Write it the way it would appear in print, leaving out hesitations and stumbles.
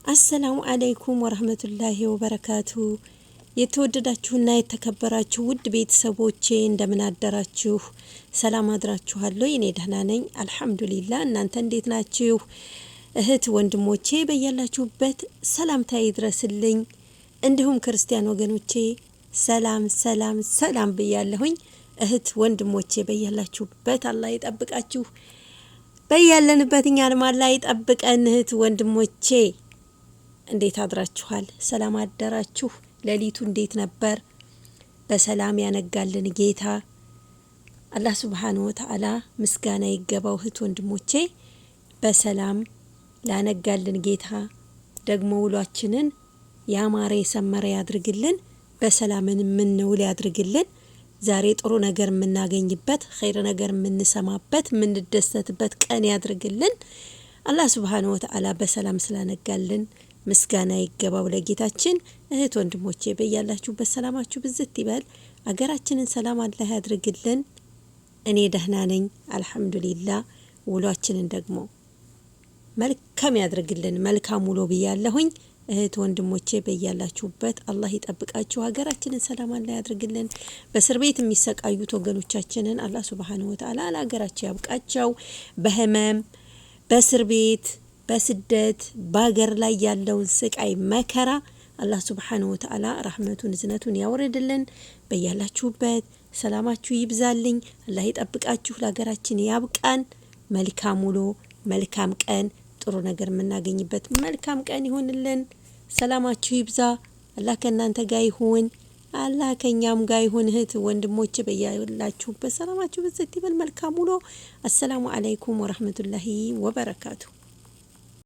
አሰላሙ አለይኩም ወራህመቱላሂ ወበረካቱ። የተወደዳችሁና የተከበራችሁ ውድ ቤተሰቦቼ እንደምን አደራችሁ? ሰላም አድራችኋለሁ? እኔ ደህና ነኝ አልሐምዱሊላህ። እናንተ እንዴት ናችሁ? እህት ወንድሞቼ በያላችሁበት ሰላምታዬ ይድረስልኝ። እንዲሁም ክርስቲያን ወገኖቼ ሰላም ብያለሁኝ። እህት ወንድሞቼ በያላችሁበት አላህ ይጠብቃችሁ። በያለንበት እኛንም አላህ ይጠብቀን። እህት ወንድሞቼ እንዴት አድራችኋል? ሰላም አደራችሁ? ሌሊቱ እንዴት ነበር? በሰላም ያነጋልን ጌታ አላህ Subhanahu Wa Ta'ala ምስጋና ይገባው። እህት ወንድሞቼ በሰላም ላነጋልን ጌታ ደግሞ ውሏችንን ያማረ የሰመረ ያድርግልን። በሰላምን ምንውል ያድርግልን። ዛሬ ጥሩ ነገር የምናገኝበት ኸይር ነገር የምንሰማበት የምንደሰትበት ቀን ያድርግልን። አላህ Subhanahu Wa Ta'ala በሰላም ስላነጋልን ምስጋና ይገባው ለጌታችን። እህት ወንድሞቼ በያላችሁበት ሰላማችሁ ብዝት ይበል። አገራችንን ሰላም አላህ ያድርግልን። እኔ ደህና ነኝ አልሐምዱሊላህ። ውሏችንን ደግሞ መልካም ያድርግልን። መልካም ውሎ ብያለሁኝ። እህት ወንድሞቼ በያላችሁበት አላህ ይጠብቃችሁ። ሀገራችንን ሰላም አላህ ያድርግልን። በእስር ቤት የሚሰቃዩት ወገኖቻችንን አላህ Subhanahu Wa Ta'ala ለሀገራቸው ያብቃቸው። በህመም በእስር ቤት በስደት ባገር ላይ ያለውን ስቃይ መከራ አላህ Subhanahu Wa Ta'ala ረህመቱን እዝነቱን ያወርድልን። በያላችሁበት ሰላማችሁ ይብዛልኝ። አላህ ይጠብቃችሁ። ለሀገራችን ያብቃን። መልካም ውሎ መልካም ቀን ጥሩ ነገር የምናገኝበት መልካም ቀን ይሁንልን። ሰላማችሁ ይብዛ። አላህ ከእናንተ ጋር ይሁን። አላህ ከኛም ጋር ይሁን። እህት ወንድሞቼ በያላችሁበት ሰላማችሁ ብዝት ይበል። መልካም ውሎ። አሰላሙ አለይኩም ወራህመቱላሂ ወበረካቱ።